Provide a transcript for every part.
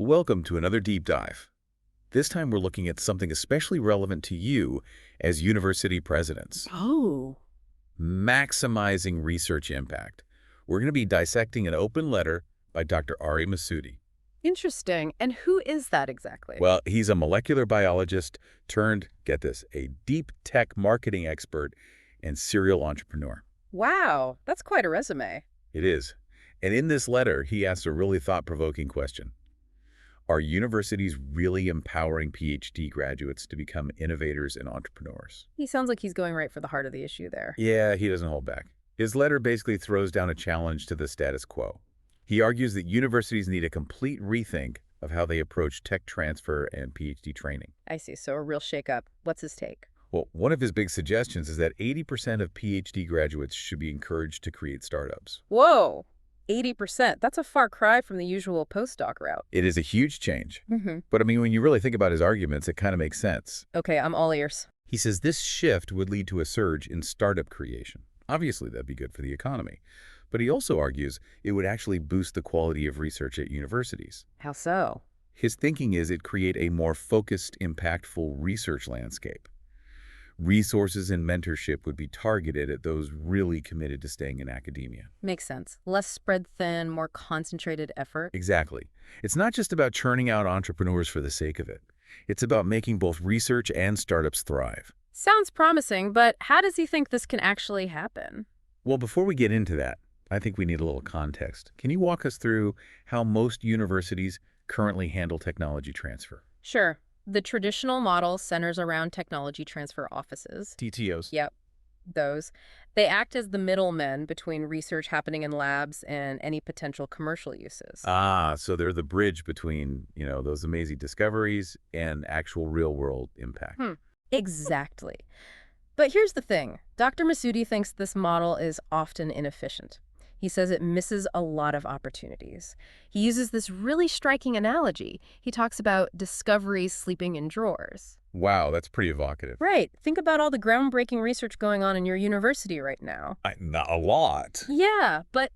Welcome to another deep dive. This time we're looking at something especially relevant to you as university presidents, Oh, maximizing research impact. We're going to be dissecting an open letter by Dr. Ari Masudi. interesting. And who is that exactly? Well, he's a molecular biologist turned, get this, a deep tech marketing expert and serial entrepreneur. Wow, that's quite a resume. It is. And in this letter, he asks a really thought-provoking question. Are universities really empowering PhD graduates to become innovators and entrepreneurs? He sounds like he's going right for the heart of the issue there. Yeah, he doesn't hold back. His letter basically throws down a challenge to the status quo. He argues that universities need a complete rethink of how they approach tech transfer and PhD training. I see, so a real shakeup. What's his take? Well, one of his big suggestions is that 80% of PhD graduates should be encouraged to create startups. Whoa, 80%. That's a far cry from the usual postdoc route. It is a huge change. Mm-hmm. But I mean, when you really think about his arguments, it kind of makes sense. Okay, I'm all ears. He says this shift would lead to a surge in startup creation. Obviously, that'd be good for the economy. But he also argues it would actually boost the quality of research at universities. How so? His thinking is it'd create a more focused, impactful research landscape. Resources and mentorship would be targeted at those really committed to staying in academia. Makes sense. Less spread thin, more concentrated effort. Exactly. It's not just about churning out entrepreneurs for the sake of it. It's about making both research and startups thrive. Sounds promising, but how does he think this can actually happen? Well, before we get into that, I think we need a little context. Can you walk us through how most universities currently handle technology transfer? Sure. The traditional model centers around technology transfer offices. TTOs. Yep, those. They act as the middlemen between research happening in labs and any potential commercial uses. Ah, so they're the bridge between, those amazing discoveries and actual real-world impact. Exactly. But here's the thing. Dr. Masudi thinks this model is often inefficient. He says it misses a lot of opportunities. He uses this really striking analogy. He talks about discoveries sleeping in drawers. Wow, that's pretty evocative. Right. Think about all the groundbreaking research going on in your university right now. Not a lot. Yeah, but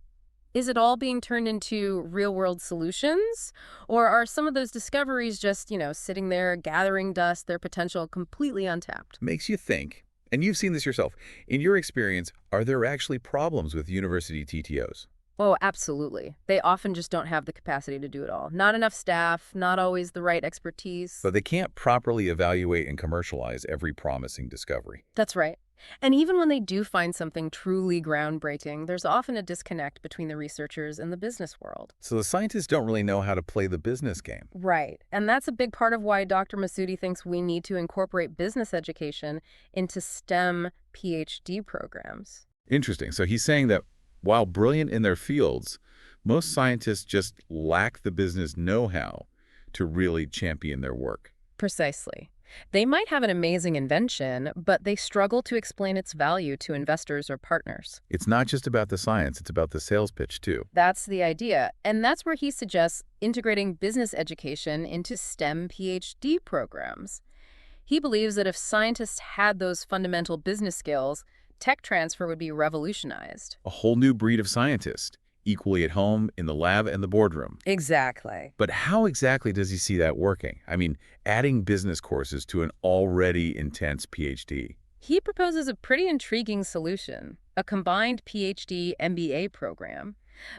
is it all being turned into real-world solutions? Or are some of those discoveries just, sitting there gathering dust, their potential completely untapped? Makes you think. And you've seen this yourself. In your experience, are there actually problems with university TTOs? Oh, absolutely. They often just don't have the capacity to do it all. Not enough staff, not always the right expertise. So they can't properly evaluate and commercialize every promising discovery. That's right. And even when they do find something truly groundbreaking, there's often a disconnect between the researchers and the business world. So the scientists don't really know how to play the business game. Right. And that's a big part of why Dr. Masudi thinks we need to incorporate business education into STEM PhD programs. Interesting. So he's saying that while brilliant in their fields, most scientists just lack the business know-how to really champion their work. Precisely. They might have an amazing invention, but they struggle to explain its value to investors or partners. It's not just about the science, it's about the sales pitch too. That's the idea. And that's where he suggests integrating business education into STEM PhD programs. He believes that if scientists had those fundamental business skills, tech transfer would be revolutionized. A whole new breed of scientist, equally at home, in the lab, and the boardroom. Exactly. But how exactly does he see that working? I mean, adding business courses to an already intense PhD. He proposes a pretty intriguing solution, a combined PhD MBA program.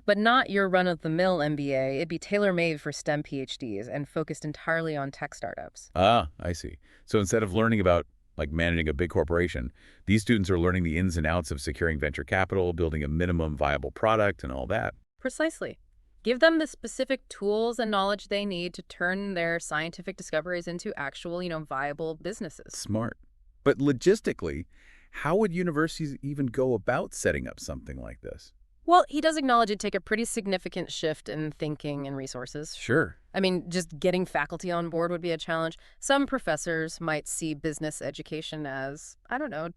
But not your run-of-the-mill MBA. It'd be tailor-made for STEM PhDs and focused entirely on tech startups. Ah, I see. So instead of learning about managing a big corporation, these students are learning the ins and outs of securing venture capital, building a minimum viable product, and all that. Precisely. Give them the specific tools and knowledge they need to turn their scientific discoveries into actual, viable businesses. Smart. But logistically, how would universities even go about setting up something like this? Well, he does acknowledge it'd take a pretty significant shift in thinking and resources. Sure. I mean, just getting faculty on board would be a challenge. Some professors might see business education as,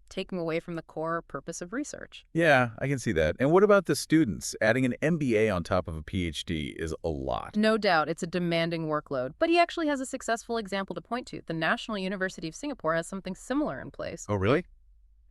taking away from the core purpose of research. Yeah, I can see that. And what about the students? Adding an MBA on top of a PhD is a lot. No doubt, it's a demanding workload. But he actually has a successful example to point to. The National University of Singapore has something similar in place. Oh, really?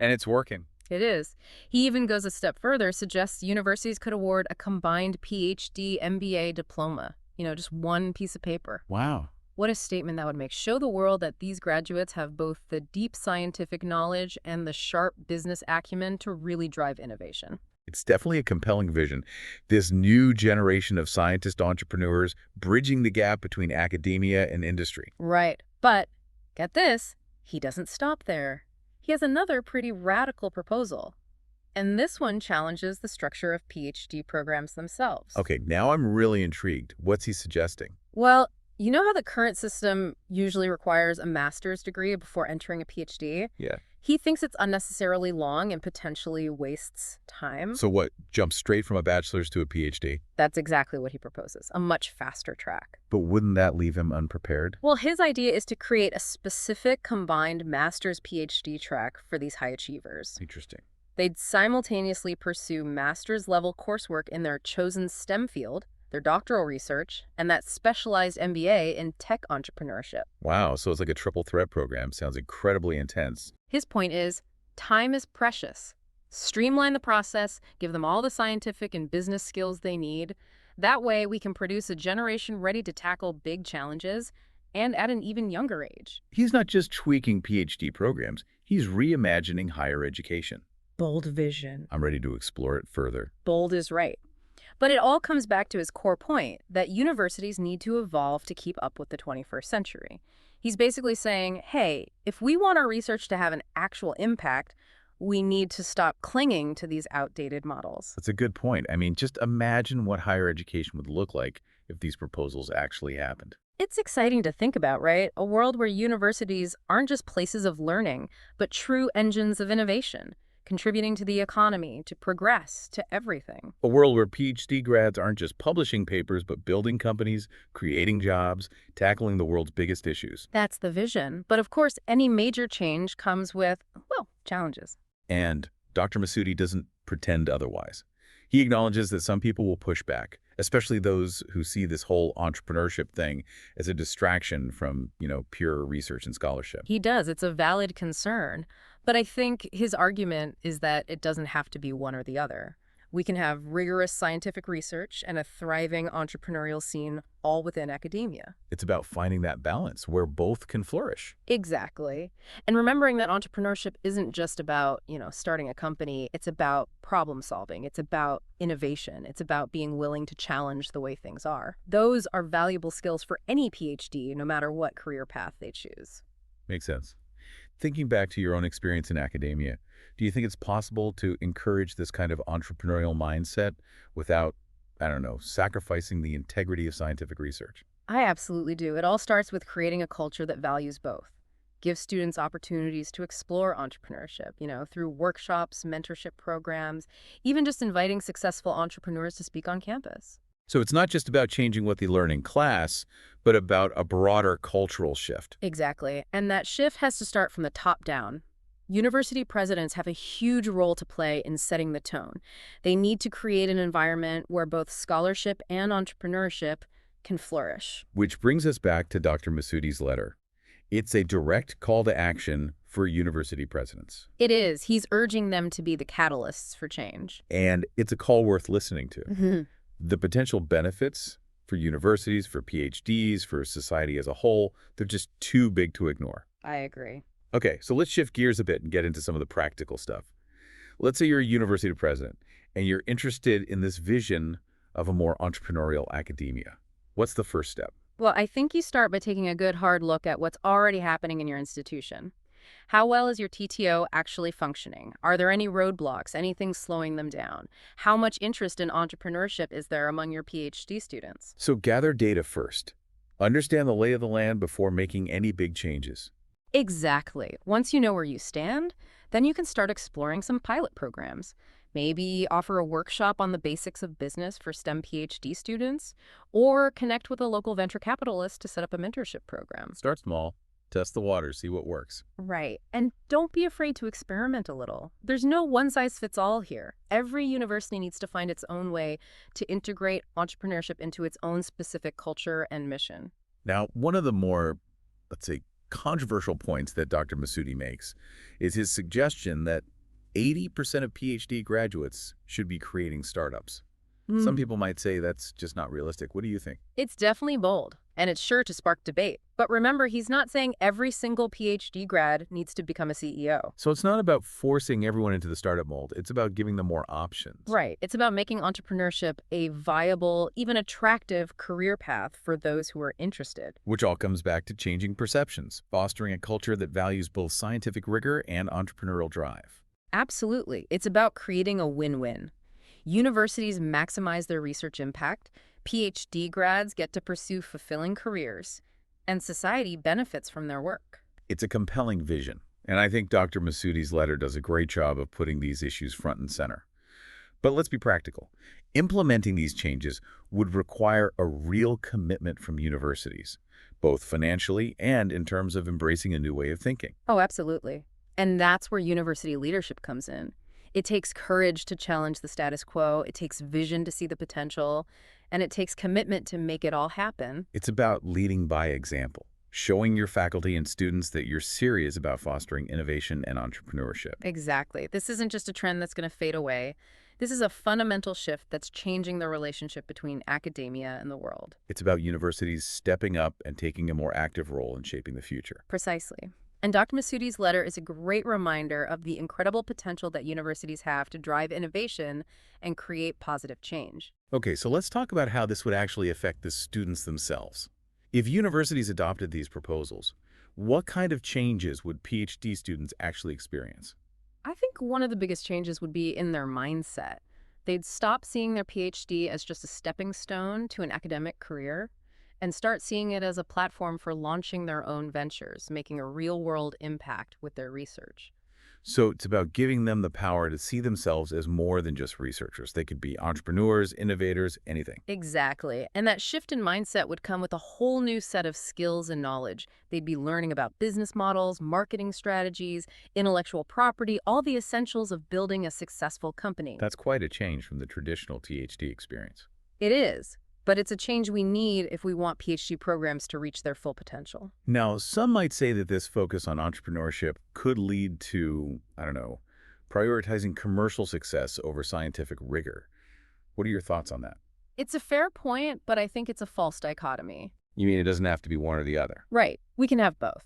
And it's working. It is. He even goes a step further, suggests universities could award a combined PhD MBA diploma. Just one piece of paper. Wow. What a statement that would make. Show the world that these graduates have both the deep scientific knowledge and the sharp business acumen to really drive innovation. It's definitely a compelling vision. This new generation of scientist entrepreneurs bridging the gap between academia and industry. Right. But get this, he doesn't stop there. He has another pretty radical proposal. And this one challenges the structure of PhD programs themselves. Okay, now I'm really intrigued. What's he suggesting? Well, you know how the current system usually requires a master's degree before entering a PhD? Yeah. He thinks it's unnecessarily long and potentially wastes time. So what, jump straight from a bachelor's to a PhD? That's exactly what he proposes, a much faster track. But wouldn't that leave him unprepared? Well, his idea is to create a specific combined master's PhD track for these high achievers. Interesting. They'd simultaneously pursue master's level coursework in their chosen STEM field, their doctoral research, and that specialized MBA in tech entrepreneurship. Wow, so it's like a triple threat program. Sounds incredibly intense. His point is, time is precious. Streamline the process, give them all the scientific and business skills they need. That way, we can produce a generation ready to tackle big challenges and at an even younger age. He's not just tweaking PhD programs, he's reimagining higher education. Bold vision. I'm ready to explore it further. Bold is right. But it all comes back to his core point that universities need to evolve to keep up with the 21st century. He's basically saying, hey, if we want our research to have an actual impact, we need to stop clinging to these outdated models. That's a good point. I mean, just imagine what higher education would look like if these proposals actually happened. It's exciting to think about, right? A world where universities aren't just places of learning, but true engines of innovation, contributing to the economy, to progress, to everything. A world where PhD grads aren't just publishing papers, but building companies, creating jobs, tackling the world's biggest issues. That's the vision. But of course, any major change comes with, well, challenges. And Dr. Masudi doesn't pretend otherwise. He acknowledges that some people will push back, especially those who see this whole entrepreneurship thing as a distraction from, pure research and scholarship. He does. It's a valid concern. But I think his argument is that it doesn't have to be one or the other. We can have rigorous scientific research and a thriving entrepreneurial scene all within academia. It's about finding that balance where both can flourish. Exactly. And remembering that entrepreneurship isn't just about, starting a company. It's about problem solving. It's about innovation. It's about being willing to challenge the way things are. Those are valuable skills for any PhD, no matter what career path they choose. Makes sense. Thinking back to your own experience in academia, do you think it's possible to encourage this kind of entrepreneurial mindset without, sacrificing the integrity of scientific research? I absolutely do. It all starts with creating a culture that values both. Give students opportunities to explore entrepreneurship, through workshops, mentorship programs, even just inviting successful entrepreneurs to speak on campus. So it's not just about changing what they learn in class, but about a broader cultural shift. Exactly. And that shift has to start from the top down. University presidents have a huge role to play in setting the tone. They need to create an environment where both scholarship and entrepreneurship can flourish. Which brings us back to Dr. Masudi's letter. It's a direct call to action for university presidents. It is. He's urging them to be the catalysts for change. And it's a call worth listening to. The potential benefits for universities, for PhDs, for society as a whole, they're just too big to ignore. I agree. Okay, so let's shift gears a bit and get into some of the practical stuff. Let's say you're a university president and you're interested in this vision of a more entrepreneurial academia. What's the first step? Well, I think you start by taking a good hard look at what's already happening in your institution. How well is your TTO actually functioning? Are there any roadblocks, anything slowing them down? How much interest in entrepreneurship is there among your PhD students? So gather data first. Understand the lay of the land before making any big changes. Exactly. Once you know where you stand, then you can start exploring some pilot programs. Maybe offer a workshop on the basics of business for STEM PhD students, or connect with a local venture capitalist to set up a mentorship program. Start small. Test the water, see what works. Right. And don't be afraid to experiment a little. There's no one-size-fits-all here. Every university needs to find its own way to integrate entrepreneurship into its own specific culture and mission. Now, one of the more, let's say, controversial points that Dr. Masudi makes is his suggestion that 80% of PhD graduates should be creating startups. Some people might say that's just not realistic. What do you think? It's definitely bold, and it's sure to spark debate. But remember, he's not saying every single PhD grad needs to become a CEO. So it's not about forcing everyone into the startup mold. It's about giving them more options, Right. It's about making entrepreneurship a viable, even attractive career path for those who are interested. which all comes back to changing perceptions, fostering a culture that values both scientific rigor and entrepreneurial drive. Absolutely. It's about creating a win-win. Universities maximize their research impact, PhD grads get to pursue fulfilling careers, and society benefits from their work. It's a compelling vision, and I think Dr. Masoudi's letter does a great job of putting these issues front and center. But let's be practical. Implementing these changes would require a real commitment from universities, both financially and in terms of embracing a new way of thinking. Oh, absolutely. And that's where university leadership comes in. It takes courage to challenge the status quo, it takes vision to see the potential, and it takes commitment to make it all happen. It's about leading by example, showing your faculty and students that you're serious about fostering innovation and entrepreneurship. Exactly. This isn't just a trend that's going to fade away. This is a fundamental shift that's changing the relationship between academia and the world. It's about universities stepping up and taking a more active role in shaping the future. Precisely. And Dr. Masoudi's letter is a great reminder of the incredible potential that universities have to drive innovation and create positive change. Okay, so let's talk about how this would actually affect the students themselves. If universities adopted these proposals, what kind of changes would PhD students actually experience? I think one of the biggest changes would be in their mindset. They'd stop seeing their PhD as just a stepping stone to an academic career and start seeing it as a platform for launching their own ventures, making a real-world impact with their research. So it's about giving them the power to see themselves as more than just researchers. They could be entrepreneurs, innovators, anything. Exactly. And that shift in mindset would come with a whole new set of skills and knowledge. They'd be learning about business models, marketing strategies, intellectual property, all the essentials of building a successful company. That's quite a change from the traditional PhD experience. It is, but it's a change we need if we want PhD programs to reach their full potential. Now, some might say that this focus on entrepreneurship could lead to, I don't know, prioritizing commercial success over scientific rigor. What are your thoughts on that? It's a fair point, but I think it's a false dichotomy. You mean it doesn't have to be one or the other? Right. We can have both.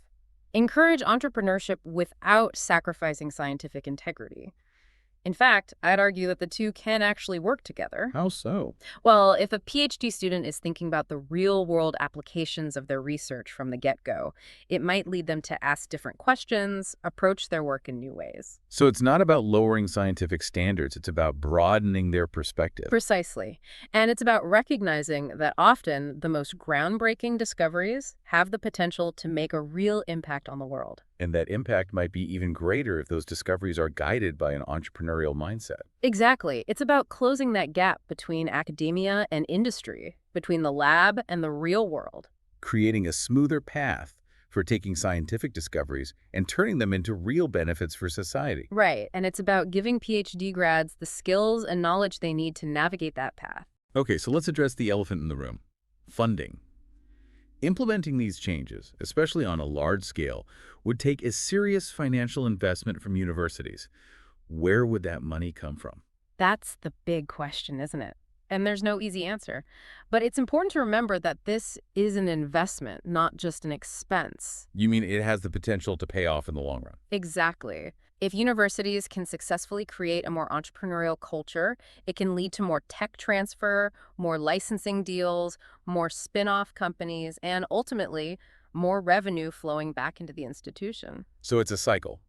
Encourage entrepreneurship without sacrificing scientific integrity. In fact, I'd argue that the two can actually work together. How so? Well, if a PhD student is thinking about the real-world applications of their research from the get-go, it might lead them to ask different questions, approach their work in new ways. So it's not about lowering scientific standards, it's about broadening their perspective. Precisely. And it's about recognizing that often the most groundbreaking discoveries have the potential to make a real impact on the world. And that impact might be even greater if those discoveries are guided by an entrepreneurial mindset. Exactly. It's about closing that gap between academia and industry, between the lab and the real world. Creating a smoother path for taking scientific discoveries and turning them into real benefits for society. Right. And it's about giving PhD grads the skills and knowledge they need to navigate that path. Okay, so let's address the elephant in the room: funding. Implementing these changes, especially on a large scale, would take a serious financial investment from universities. Where would that money come from? That's the big question, isn't it? And there's no easy answer. But it's important to remember that this is an investment, not just an expense. You mean it has the potential to pay off in the long run? Exactly. If universities can successfully create a more entrepreneurial culture, it can lead to more tech transfer, more licensing deals, more spin-off companies, and ultimately, more revenue flowing back into the institution. So it's a cycle.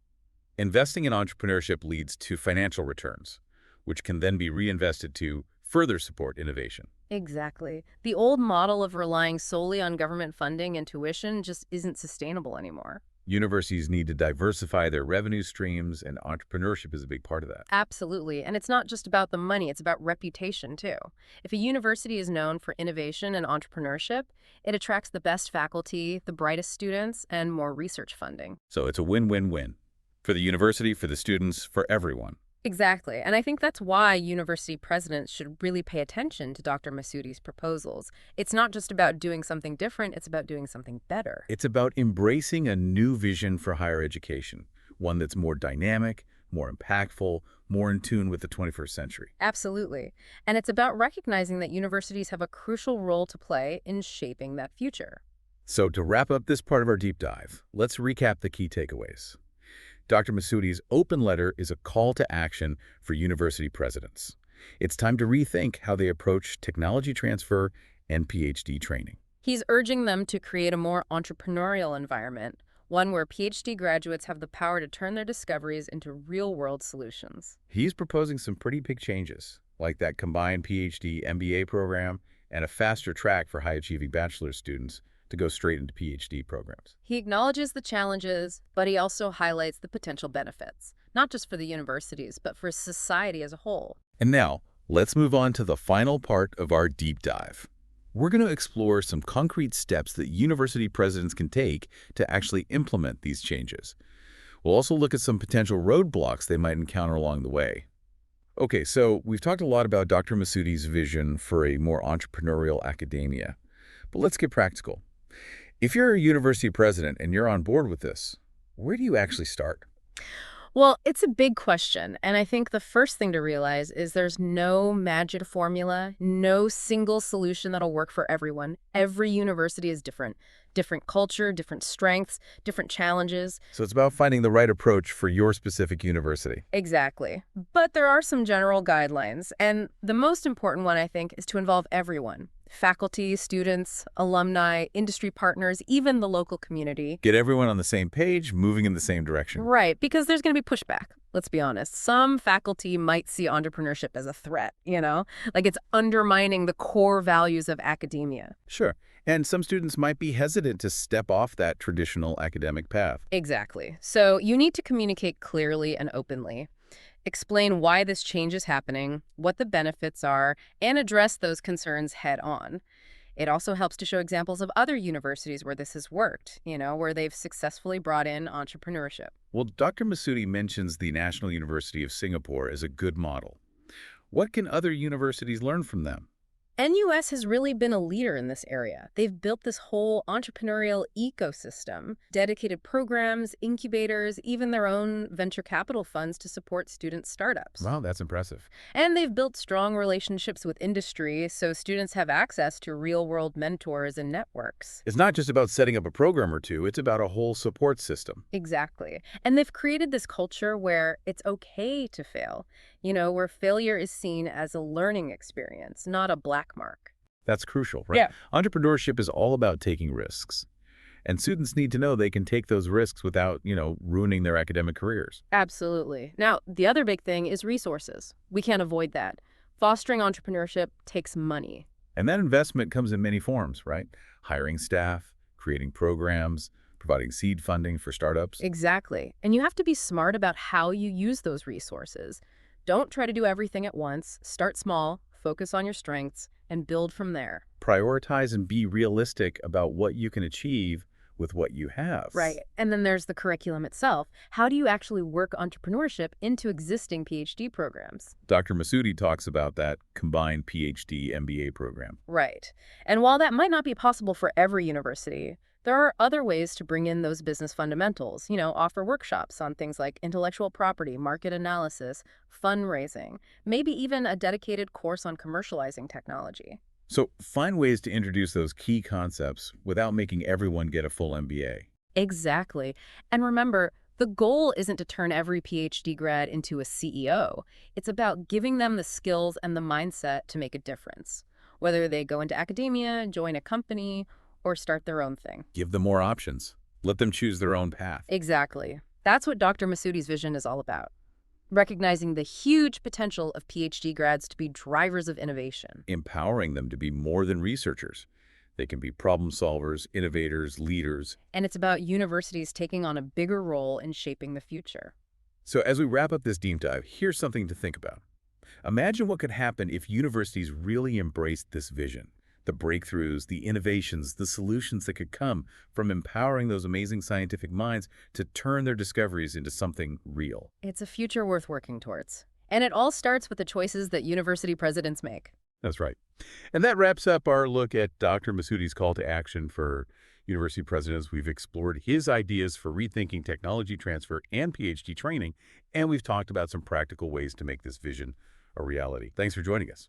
Investing in entrepreneurship leads to financial returns, which can then be reinvested to further support innovation. Exactly. The old model of relying solely on government funding and tuition just isn't sustainable anymore. Universities need to diversify their revenue streams, and entrepreneurship is a big part of that. Absolutely. And it's not just about the money, it's about reputation too. If a university is known for innovation and entrepreneurship, it attracts the best faculty, the brightest students, and more research funding. So it's a win-win-win for the university, for the students, for everyone. Exactly. And I think that's why university presidents should really pay attention to Dr. Masoudi's proposals. It's not just about doing something different, it's about doing something better. It's about embracing a new vision for higher education, one that's more dynamic, more impactful, more in tune with the 21st century. Absolutely. And it's about recognizing that universities have a crucial role to play in shaping that future. So to wrap up this part of our deep dive, let's recap the key takeaways. Dr. Masudi's open letter is a call to action for university presidents. It's time to rethink how they approach technology transfer and PhD training. He's urging them to create a more entrepreneurial environment, one where PhD graduates have the power to turn their discoveries into real-world solutions. He's proposing some pretty big changes, like that combined PhD MBA program and a faster track for high-achieving bachelor's students to go straight into PhD programs. He acknowledges the challenges, but he also highlights the potential benefits, not just for the universities, but for society as a whole. And now, let's move on to the final part of our deep dive. We're going to explore some concrete steps that university presidents can take to actually implement these changes. We'll also look at some potential roadblocks they might encounter along the way. Okay, so we've talked a lot about Dr. Masudi's vision for a more entrepreneurial academia. But let's get practical. If you're a university president and you're on board with this, where do you actually start? Well, it's a big question, and I think the first thing to realize is there's no magic formula, no single solution that'll work for everyone. Every university is different. Different culture, different strengths, different challenges. So it's about finding the right approach for your specific university. Exactly. But there are some general guidelines, and the most important one, I think, is to involve everyone. Faculty, students, alumni, industry partners, even the local community. Get everyone on the same page, moving in the same direction. Right, because there's going to be pushback. Let's be honest. Some faculty might see entrepreneurship as a threat, like it's undermining the core values of academia. Sure. And some students might be hesitant to step off that traditional academic path. Exactly. So you need to communicate clearly and openly. Explain why this change is happening, what the benefits are, and address those concerns head on. It also helps to show examples of other universities where this has worked, where they've successfully brought in entrepreneurship. Well, Dr. Masudi mentions the National University of Singapore as a good model. What can other universities learn from them? NUS has really been a leader in this area. They've built this whole entrepreneurial ecosystem, dedicated programs, incubators, even their own venture capital funds to support student startups. Wow, that's impressive. And they've built strong relationships with industry, so students have access to real-world mentors and networks. It's not just about setting up a program or two, it's about a whole support system. Exactly. And they've created this culture where it's okay to fail, where failure is seen as a learning experience, not a black mark. That's crucial, right? Yeah. Entrepreneurship is all about taking risks. And students need to know they can take those risks without, ruining their academic careers. Absolutely. Now, the other big thing is resources. We can't avoid that. Fostering entrepreneurship takes money. And that investment comes in many forms, right? Hiring staff, creating programs, providing seed funding for startups. Exactly. And you have to be smart about how you use those resources. Don't try to do everything at once. Start small, focus on your strengths, and build from there. Prioritize and be realistic about what you can achieve with what you have. Right. And then there's the curriculum itself. How do you actually work entrepreneurship into existing PhD programs? Dr. Masudi talks about that combined PhD MBA program. Right. And while that might not be possible for every university, there are other ways to bring in those business fundamentals, offer workshops on things like intellectual property, market analysis, fundraising, maybe even a dedicated course on commercializing technology. So find ways to introduce those key concepts without making everyone get a full MBA. Exactly. And remember, the goal isn't to turn every PhD grad into a CEO. It's about giving them the skills and the mindset to make a difference, whether they go into academia, join a company, or start their own thing. Give them more options. Let them choose their own path. Exactly. That's what Dr. Masudi's vision is all about. Recognizing the huge potential of PhD grads to be drivers of innovation. Empowering them to be more than researchers. They can be problem solvers, innovators, leaders. And it's about universities taking on a bigger role in shaping the future. So as we wrap up this deep dive, here's something to think about. Imagine what could happen if universities really embraced this vision. The breakthroughs, the innovations, the solutions that could come from empowering those amazing scientific minds to turn their discoveries into something real. It's a future worth working towards. And it all starts with the choices that university presidents make. That's right. And that wraps up our look at Dr. Masudi's call to action for University presidents. We've explored his ideas for rethinking technology transfer and PhD training, and we've talked about some practical ways to make this vision a reality. Thanks for joining us.